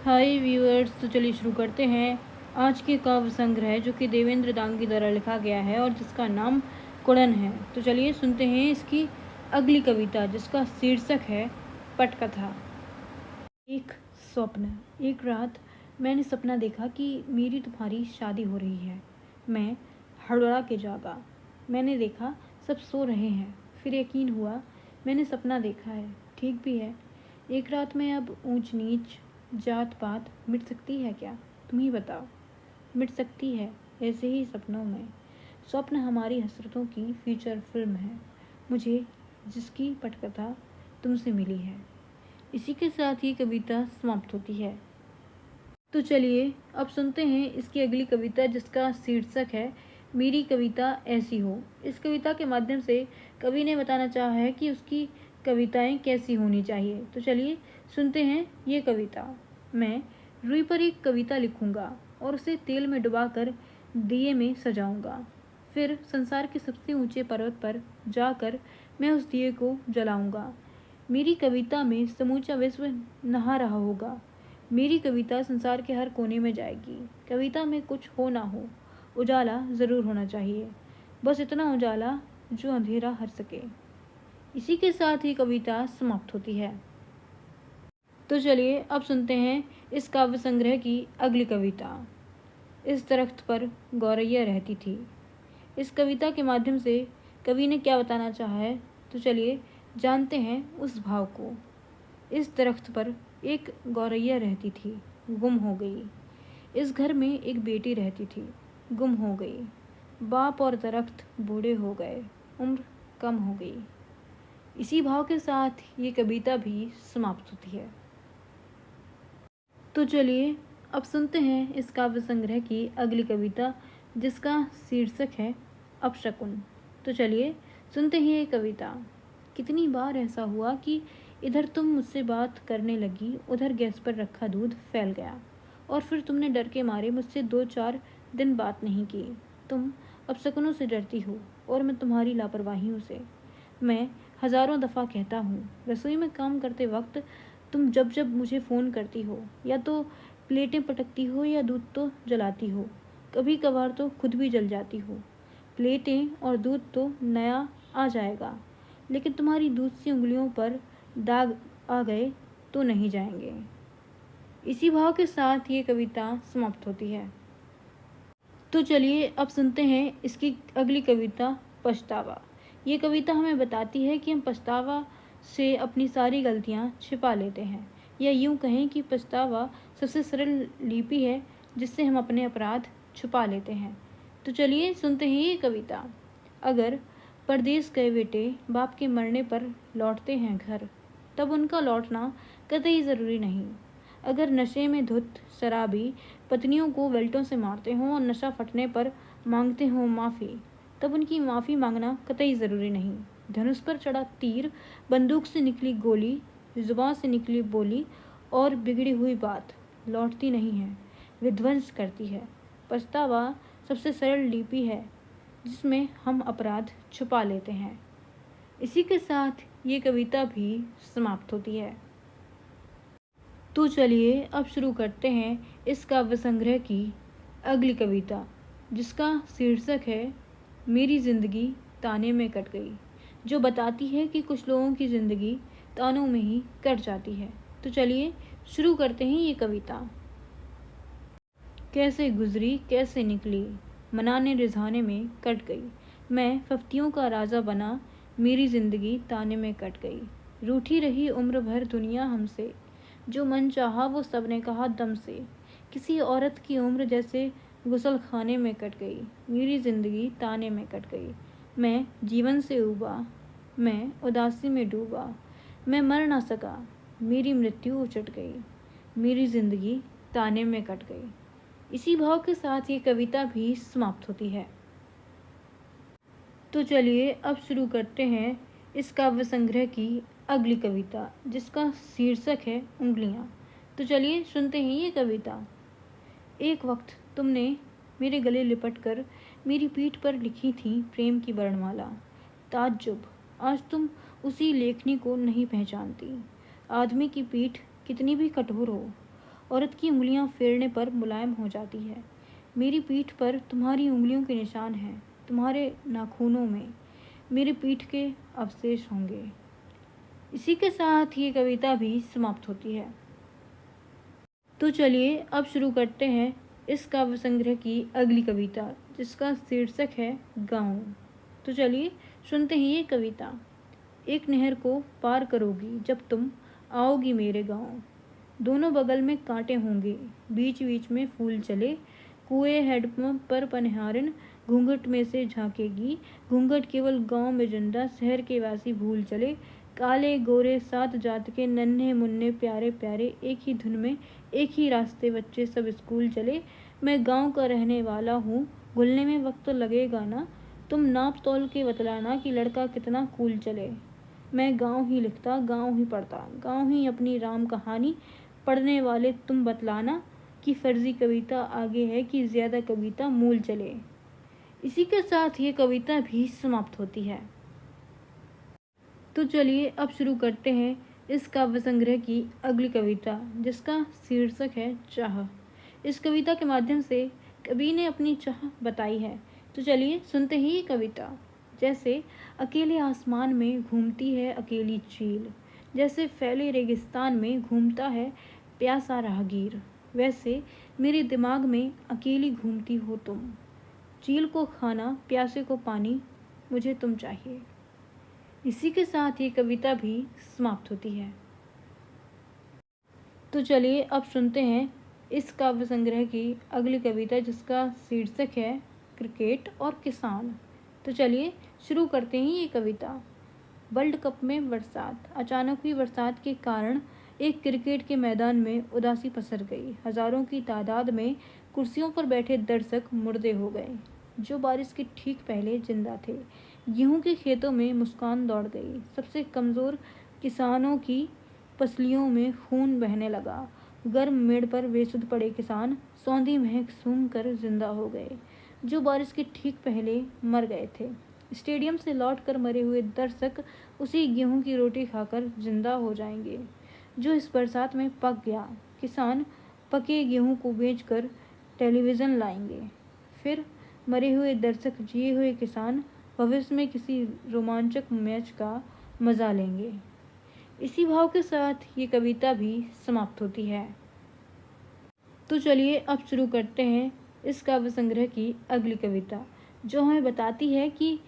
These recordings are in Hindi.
हाय व्यूअर्स, तो चलिए शुरू करते हैं आज के काव्य संग्रह जो कि देवेंद्र दांगी द्वारा लिखा गया है और जिसका नाम कुड़न है। तो चलिए सुनते हैं इसकी अगली कविता जिसका शीर्षक है पटकथा। एक स्वप्न। एक रात मैंने सपना देखा कि मेरी तुम्हारी शादी हो रही है। मैं हड़बड़ा के जागा। मैंने देखा सब सो रहे हैं। फिर यकीन हुआ मैंने सपना देखा है। ठीक भी है। एक रात में अब ऊंच नीच जात पात मिट सकती है क्या? तुम ही बताओ। मिट सकती है ऐसे ही सपनों में। स्वप्न हमारी हसरतों की फीचर फिल्म है, मुझे जिसकी पटकथा तुमसे मिली है। इसी के साथ ही कविता समाप्त होती है। तो चलिए अब सुनते हैं इसकी अगली कविता जिसका शीर्षक है मेरी कविता ऐसी हो। इस कविता के माध्यम से कवि ने बताना चाहा है कि उसकी कविताएं कैसी होनी चाहिए। तो चलिए सुनते हैं ये कविता। मैं रुई पर एक कविता लिखूंगा और उसे तेल में डुबाकर दिए में सजाऊंगा। फिर संसार के सबसे ऊंचे पर्वत पर जाकर मैं उस दिए को जलाऊंगा। मेरी कविता में समूचा विश्व नहा रहा होगा। मेरी कविता संसार के हर कोने में जाएगी। कविता में कुछ हो ना हो, उजाला ज़रूर होना चाहिए। बस इतना उजाला जो अंधेरा हर सके। इसी के साथ ही कविता समाप्त होती है। तो चलिए अब सुनते हैं इस काव्य संग्रह की अगली कविता। इस दरख्त पर गौरैया रहती थी। इस कविता के माध्यम से कवि ने क्या बताना चाहा है, तो चलिए जानते हैं उस भाव को। इस दरख्त पर एक गौरैया रहती थी, गुम हो गई। इस घर में एक बेटी रहती थी, गुम हो गई। बाप और दरख्त बूढ़े हो गए, उम्र कम हो गई। इसी भाव के साथ ये कविता भी समाप्त होती है। तो चलिए अब सुनते हैं इस काव्य संग्रह की अगली कविता जिसका शीर्षक है अपशकुन। तो चलिए सुनते हैं ये कविता। कितनी बार ऐसा हुआ कि इधर तुम मुझसे बात करने लगी, उधर गैस पर रखा दूध फैल गया और फिर तुमने डर के मारे मुझसे 2-4 दिन बात नहीं की। तुम अपशकुनों से डरती हो और मैं तुम्हारी लापरवाहियों से। मैं हज़ारों दफ़ा कहता हूँ, रसोई में काम करते वक्त तुम जब जब मुझे फ़ोन करती हो या तो प्लेटें पटकती हो या दूध तो जलाती हो। कभी कभार तो खुद भी जल जाती हो। प्लेटें और दूध तो नया आ जाएगा, लेकिन तुम्हारी दूध सी उंगलियों पर दाग आ गए तो नहीं जाएंगे। इसी भाव के साथ ये कविता समाप्त होती है। तो चलिए अब सुनते हैं इसकी अगली कविता पछतावा। ये कविता हमें बताती है कि हम पछतावा से अपनी सारी गलतियाँ छिपा लेते हैं, या यूँ कहें कि पछतावा सबसे सरल लिपि है जिससे हम अपने अपराध छुपा लेते हैं। तो चलिए सुनते हैं ये कविता। अगर परदेश गए बेटे बाप के मरने पर लौटते हैं घर, तब उनका लौटना कतई ज़रूरी नहीं। अगर नशे में धुत शराबी पत्नियों को बेल्टों से मारते हों और नशा फटने पर मांगते हों माफ़ी, तब उनकी माफ़ी मांगना कतई ज़रूरी नहीं। धनुष पर चढ़ा तीर, बंदूक से निकली गोली, जुबान से निकली बोली और बिगड़ी हुई बात लौटती नहीं है, विध्वंस करती है। पछतावा सबसे सरल लिपि है जिसमें हम अपराध छुपा लेते हैं। इसी के साथ ये कविता भी समाप्त होती है। तो चलिए अब शुरू करते हैं इस काव्य संग्रह की अगली कविता जिसका शीर्षक है मेरी ज़िंदगी ताने में कट गई, जो बताती है कि कुछ लोगों की ज़िंदगी तानों में ही कट जाती है। तो चलिए शुरू करते हैं ये कविता। कैसे गुजरी कैसे निकली, मनाने रिझाने में कट गई। मैं फफ्तियों का राजा बना, मेरी ज़िंदगी ताने में कट गई। रूठी रही उम्र भर दुनिया हमसे, जो मन चाहा वो सब ने कहा दम से। किसी औरत की उम्र जैसे गुसल खाने में कट गई, मेरी ज़िंदगी ताने में कट गई। मैं जीवन से उबा, मैं उदासी में डूबा, मैं मर ना सका, मेरी मृत्यु उचट गई, मेरी ज़िंदगी ताने में कट गई। इसी भाव के साथ ये कविता भी समाप्त होती है। तो चलिए अब शुरू करते हैं इस काव्य संग्रह की अगली कविता जिसका शीर्षक है उंगलियां। तो चलिए सुनते हैं ये कविता। एक वक्त तुमने मेरे गले लिपट कर मेरी पीठ पर लिखी थी प्रेम की वर्णमाला। ताज्जुब, आज तुम उसी लेखनी को नहीं पहचानती। आदमी की पीठ कितनी भी कठोर हो, औरत की उंगलियां फेरने पर मुलायम हो जाती है। मेरी पीठ पर तुम्हारी उंगलियों के निशान हैं, तुम्हारे नाखूनों में मेरी पीठ के अवशेष होंगे। इसी के साथ ये कविता भी समाप्त होती है। तो चलिए अब शुरू करते हैं इस काव्य संग्रह की अगली कविता, जिसका शीर्षक है गाँव। तो चलिए सुनते हैं ये कविता। एक नहर को पार करोगी जब तुम आओगी मेरे गाँव, दोनों बगल में कांटे होंगे, बीच बीच में फूल चले, कुएं हैंडपंप पर पनहारन घूंघट में से झांकेगी, घूंघट केवल गांव में जिंदा, शहर के वासी भूल चले, काले गोरे सात जात के नन्हे मुन्ने प्यारे प्यारे, एक ही धुन में एक ही रास्ते बच्चे सब स्कूल चले। मैं गांव का रहने वाला हूँ, घुलने में वक्त लगेगा ना, तुम नाप तोल के बतलाना कि लड़का कितना कूल चले। मैं गाँव ही लिखता, गाँव ही पढ़ता, गाँव ही अपनी राम कहानी, पढ़ने वाले तुम बतलाना कि फर्जी कविता आगे है कि ज़्यादा कविता मूल चले। इसी के साथ ये कविता भी समाप्त होती है। तो चलिए अब शुरू करते हैं इस काव्य संग्रह की अगली कविता, जिसका शीर्षक है चाह। इस कविता के माध्यम से कवि ने अपनी चाह बताई है। तो चलिए सुनते हैं ये कविता। जैसे अकेले आसमान में घूमती है अकेली चील, जैसे फैले रेगिस्तान में घूमता है प्यासा राहगीर, वैसे मेरे दिमाग में अकेली घूमती हो तुम। चील को खाना, प्यासे को पानी, मुझे तुम चाहिए। इसी के साथ ये कविता भी समाप्त होती है। तो चलिए अब सुनते हैं इस काव्य संग्रह की अगली कविता, जिसका शीर्षक है क्रिकेट और किसान। तो चलिए शुरू करते हैं ये कविता। वर्ल्ड कप में बरसात। अचानक हुई बरसात के कारण एक क्रिकेट के मैदान में उदासी पसर गई। हजारों की तादाद में कुर्सियों पर बैठे दर्शक मुर्दे हो गए, जो बारिश के ठीक पहले जिंदा थे। गेहूं के खेतों में मुस्कान दौड़ गई। सबसे कमज़ोर किसानों की पसलियों में खून बहने लगा। गर्म मेड़ पर बेसुध पड़े किसान सौंधी महक सूंघ कर जिंदा हो गए, जो बारिश के ठीक पहले मर गए थे। स्टेडियम से लौटकर मरे हुए दर्शक उसी गेहूं की रोटी खाकर जिंदा हो जाएंगे, जो इस बरसात में पक गया। किसान पके गेहूं को बेचकर टेलीविज़न लाएंगे। फिर मरे हुए दर्शक जिए हुए किसान भविष्य में किसी रोमांचक मैच का मज़ा लेंगे। इसी भाव के साथ ये कविता भी समाप्त होती है। तो चलिए अब शुरू करते हैं इस काव्य संग्रह की अगली कविता, जो हमें बताती है कि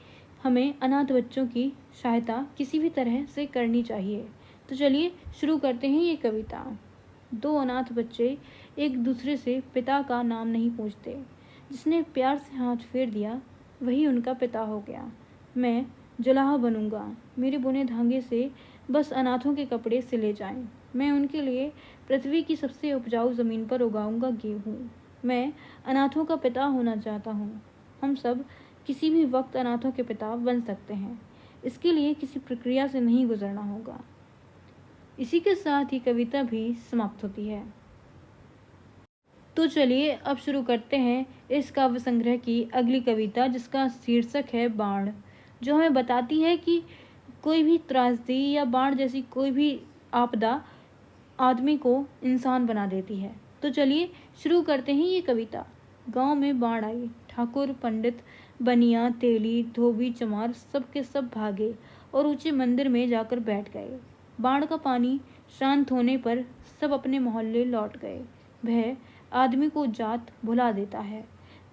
हमें अनाथ बच्चों की सहायता किसी भी तरह से करनी चाहिए। तो चलिए शुरू करते हैं ये कविता। दो अनाथ बच्चे एक दूसरे से पिता का नाम नहीं पूछते। जिसने प्यार से हाथ फेर दिया वही उनका पिता हो गया। मैं जुलाहा बनूंगा, मेरे बुने धागे से बस अनाथों के कपड़े सिले जाएं। मैं उनके लिए पृथ्वी की सबसे उपजाऊ ज़मीन पर उगाऊंगा गेहूँ। मैं अनाथों का पिता होना चाहता हूँ। हम सब किसी भी वक्त अनाथों के पिता बन सकते हैं। इसके लिए किसी प्रक्रिया से नहीं गुजरना होगा। इसी के साथ ही कविता भी समाप्त होती है। तो चलिए अब शुरू करते हैं इस काव्य संग्रह की अगली कविता, जिसका शीर्षक है बाण, जो हमें बताती है कि कोई भी त्रासदी या बाण जैसी कोई भी आपदा आदमी को इंसान बना देती है। तो चलिए शुरू करते हैं ये कविता। गांव में बाढ़ आई। ठाकुर, पंडित, बनिया, तेली, धोबी, चमार सब के सब भागे और ऊंचे मंदिर में जाकर बैठ गए। बाढ़ का पानी शांत होने पर सब अपने मोहल्ले लौट गए। वह आदमी को जात भुला देता है।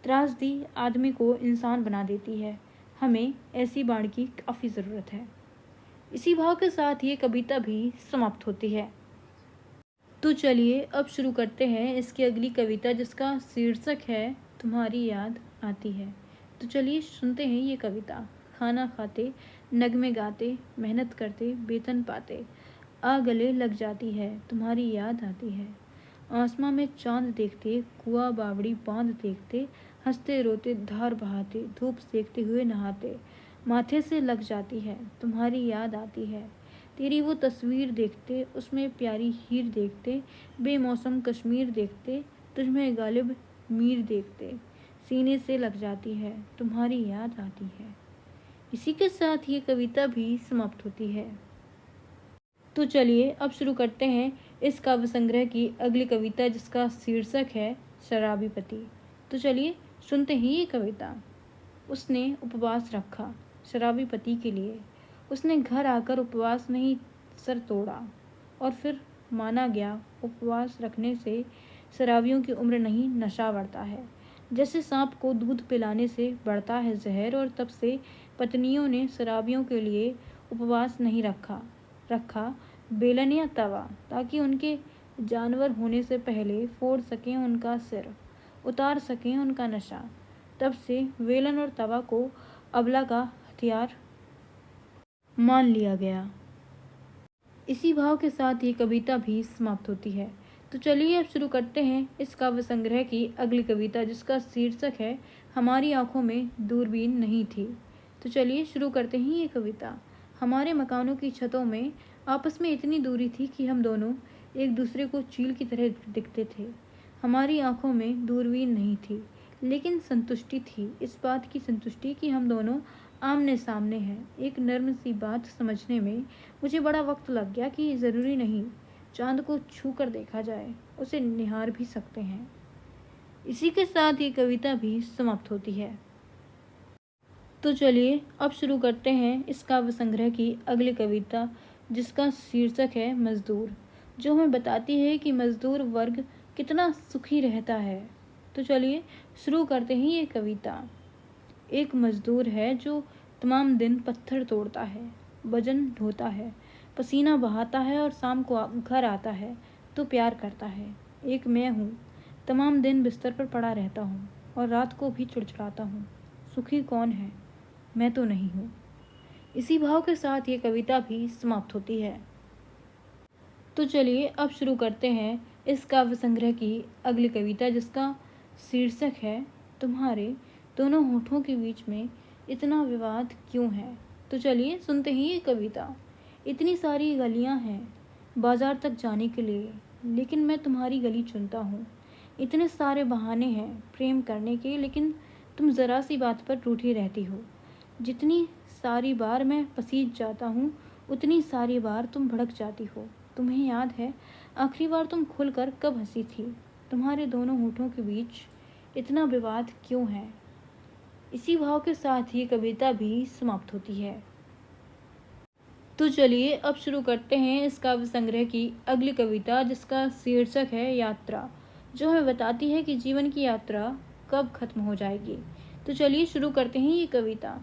त्रासदी आदमी को इंसान बना देती है। हमें ऐसी बाढ़ की काफ़ी ज़रूरत है। इसी भाव के साथ ये कविता भी समाप्त होती है। तो चलिए अब शुरू करते हैं इसकी अगली कविता, जिसका शीर्षक है तुम्हारी याद आती है। तो चलिए सुनते हैं ये कविता। खाना खाते, नगमे गाते, मेहनत करते, वेतन पाते, आ गले लग जाती है, तुम्हारी याद आती है। आसमां में चांद देखते, कुआं बावड़ी बांध देखते, हंसते रोते धार बहाते, धूप सेकते हुए नहाते, माथे से लग जाती है, तुम्हारी याद आती है। तेरी वो तस्वीर देखते, उसमें प्यारी हीर देखते, बेमौसम कश्मीर देखते, तुझमें गालिब मीर देखते, सीने से लग जाती है, तुम्हारी याद आती है। इसी के साथ ये कविता भी समाप्त होती है। तो चलिए अब शुरू करते हैं इस काव्य संग्रह की अगली कविता जिसका शीर्षक है शराबी पति। तो चलिए सुनते हैं ये कविता। उसने उपवास रखा शराबी पति के लिए। उसने घर आकर उपवास नहीं सर तोड़ा और फिर माना गया उपवास रखने से शराबियों की उम्र नहीं नशा बढ़ता है। जैसे सांप को दूध पिलाने से बढ़ता है जहर, और तब से पत्नियों ने शराबियों के लिए उपवास नहीं रखा बेलन या तवा, ताकि उनके जानवर होने से पहले फोड़ सकें उनका सिर, उतार सकें उनका नशा। तब से वेलन और तवा को अबला का हथियार मान लिया गया। इसी भाव के साथ ये कविता भी समाप्त होती है। तो चलिए अब शुरू करते हैं इस काव्य संग्रह की अगली कविता जिसका शीर्षक है हमारी आंखों में दूरबीन नहीं थी। तो चलिए शुरू करते हैं ये कविता। हमारे मकानों की छतों में आपस में इतनी दूरी थी कि हम दोनों एक दूसरे को चील की तरह दिखते थे। हमारी आंखों में दूरबीन नहीं थी, लेकिन संतुष्टि थी, इस बात की संतुष्टि कि हम दोनों आमने सामने हैं। एक नर्म सी बात समझने में मुझे बड़ा वक्त लग गया कि ज़रूरी नहीं चांद को छू कर देखा जाए, उसे निहार भी सकते हैं। इसी के साथ ये कविता भी समाप्त होती है। तो चलिए अब शुरू करते हैं इस काव्य संग्रह की अगली कविता जिसका शीर्षक है मजदूर, जो हमें बताती है कि मजदूर वर्ग कितना सुखी रहता है। तो चलिए शुरू करते हैं ये कविता। एक मजदूर है जो तमाम दिन पत्थर तोड़ता है, वजन ढोता है, पसीना बहाता है और शाम को घर आता है तो प्यार करता है। एक मैं हूँ, तमाम दिन बिस्तर पर पड़ा रहता हूँ और रात को भी चिड़चिड़ाता हूँ। सुखी कौन है? मैं तो नहीं हूँ। इसी भाव के साथ ये कविता भी समाप्त होती है। तो चलिए अब शुरू करते हैं इस काव्य संग्रह की अगली कविता जिसका शीर्षक है तुम्हारे दोनों होठों के बीच में इतना विवाद क्यों है। तो चलिए सुनते हैं ये कविता। इतनी सारी गलियां हैं बाजार तक जाने के लिए, लेकिन मैं तुम्हारी गली चुनता हूँ। इतने सारे बहाने हैं प्रेम करने के, लेकिन तुम ज़रा सी बात पर रूठी रहती हो। जितनी सारी बार मैं पसीज जाता हूँ, उतनी सारी बार तुम भड़क जाती हो। तुम्हें याद है आखिरी बार तुम खुलकर कब हंसी थी? तुम्हारे दोनों होठों के बीच इतना विवाद क्यों है। इसी भाव के साथ ये कविता भी समाप्त होती है। तो चलिए अब शुरू करते हैं इस काव्य संग्रह की अगली कविता जिसका शीर्षक है यात्रा, जो हमें बताती है कि जीवन की यात्रा कब खत्म हो जाएगी। तो चलिए शुरू करते हैं ये कविता।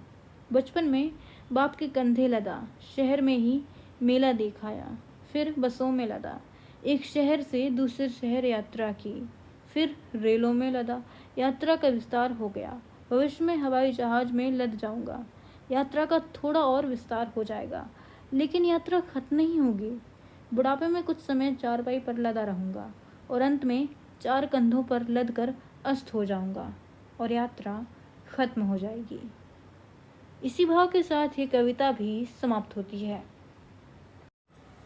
बचपन में बाप के कंधे लदा, शहर में ही मेला दिखाया, फिर बसों में लदा, एक शहर से दूसरे शहर यात्रा की, फिर रेलों में लदा, यात्रा का विस्तार हो गया। भविष्य में हवाई जहाज में लद जाऊंगा, यात्रा का थोड़ा और विस्तार हो जाएगा, लेकिन यात्रा खत्म नहीं होगी। बुढ़ापे में कुछ समय चारपाई पर लदा रहूंगा और अंत में चार कंधों पर लद कर अस्त हो जाऊंगा और यात्रा खत्म हो जाएगी। इसी भाव के साथ ये कविता भी समाप्त होती है।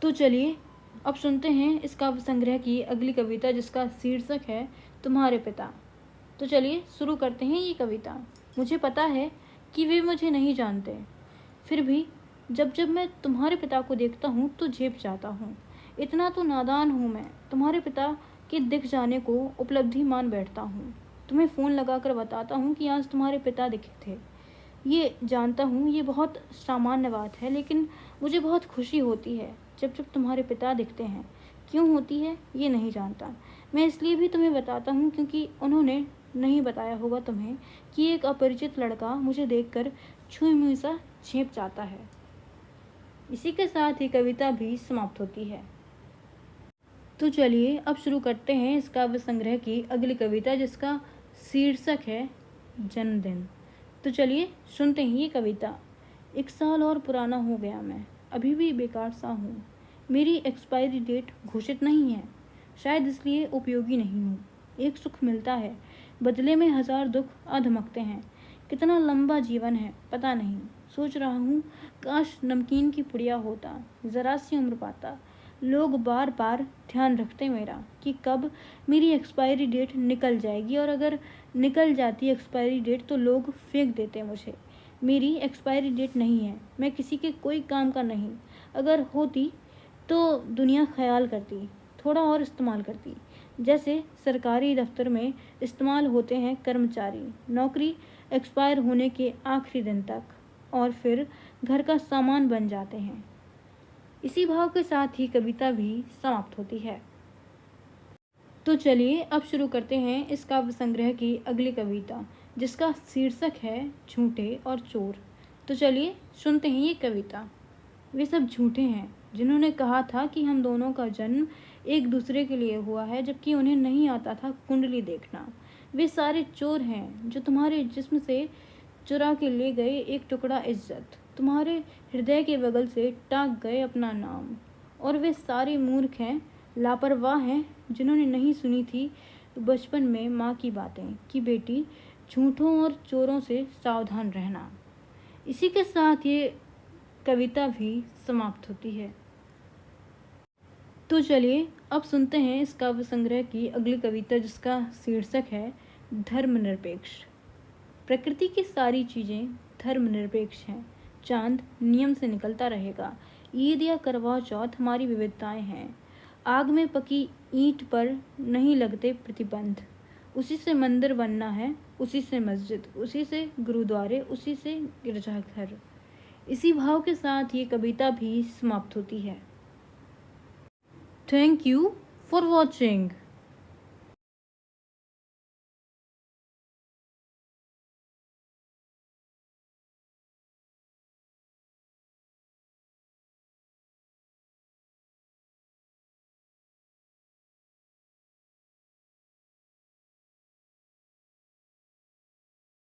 तो चलिए अब सुनते हैं इस काव्य संग्रह की अगली कविता जिसका शीर्षक है तुम्हारे पिता। तो चलिए शुरू करते हैं ये कविता। मुझे पता है कि वे मुझे नहीं जानते, फिर भी जब जब मैं तुम्हारे पिता को देखता हूँ तो झेप जाता हूँ। इतना तो नादान हूँ मैं, तुम्हारे पिता के दिख जाने को उपलब्धि मान बैठता हूँ। तुम्हें फ़ोन लगाकर बताता हूँ कि आज तुम्हारे पिता दिखे थे। ये जानता हूँ ये बहुत सामान्य बात है, लेकिन मुझे बहुत खुशी होती है जब जब तुम्हारे पिता दिखते हैं। क्यों होती है ये नहीं जानता। मैं इसलिए भी तुम्हें बताता हूँ क्योंकि उन्होंने नहीं बताया होगा तुम्हें कि एक अपरिचित लड़का मुझे देखकर छुई मुई सा झेप जाता है। इसी के साथ ही कविता भी समाप्त होती है। तो चलिए अब शुरू करते हैं इस काव्य संग्रह की अगली कविता जिसका शीर्षक है जन्मदिन। तो चलिए सुनते हैं ये कविता। 1 साल और पुराना हो गया मैं, अभी भी बेकार सा हूँ। मेरी एक्सपायरी डेट घोषित नहीं है, शायद इसलिए उपयोगी नहीं हूँ। एक सुख मिलता है, बदले में 1000 दुख आ धमकते हैं। कितना लंबा जीवन है पता नहीं। सोच रहा हूँ काश नमकीन की पुड़िया होता, ज़रा सी उम्र पाता। लोग बार बार ध्यान रखते मेरा कि कब मेरी एक्सपायरी डेट निकल जाएगी, और अगर निकल जाती एक्सपायरी डेट तो लोग फेंक देते मुझे। मेरी एक्सपायरी डेट नहीं है, मैं किसी के कोई काम का नहीं। अगर होती तो दुनिया ख्याल करती थोड़ा और इस्तेमाल करती। जैसे सरकारी दफ्तर में इस्तेमाल होते हैं कर्मचारी, नौकरी एक्सपायर होने के आखिरी दिन तक, और फिर घर का सामान बन जाते हैं। इसी भाव के साथ ही कविता भी समाप्त होती है। तो चलिए अब शुरू करते हैं इस काव्य संग्रह की अगली कविता, जिसका शीर्षक है झूठे और चोर। तो चलिए सुनते हैं ये कविता। वे सब झूठे हैं जिन्होंने कहा था कि हम दोनों का जन्म एक दूसरे के लिए हुआ है, जबकि उन्हें नहीं आता था कुंडली देखना। वे सारे चोर हैं जो तुम्हारे जिस्म से चुरा के ले गए एक टुकड़ा इज्जत, तुम्हारे हृदय के बगल से टाँग गए अपना नाम। और वे सारे मूर्ख हैं, लापरवाह हैं, जिन्होंने नहीं सुनी थी बचपन में माँ की बातें कि बेटी झूठों और चोरों से सावधान रहना। इसी के साथ ये कविता भी समाप्त होती है। तो चलिए अब सुनते हैं इस काव्य संग्रह की अगली कविता, जिसका शीर्षक है धर्मनिरपेक्ष। प्रकृति की सारी चीज़ें धर्मनिरपेक्ष हैं। चांद नियम से निकलता रहेगा। ईद या करवा चौथ हमारी विविधताएं हैं। आग में पकी ईंट पर नहीं लगते प्रतिबंध। उसी से मंदिर बनना है, उसी से मस्जिद, उसी से गुरुद्वारे, उसी से गिरजाघर। इसी भाव के साथ ये कविता भी समाप्त होती है। Thank you for watching.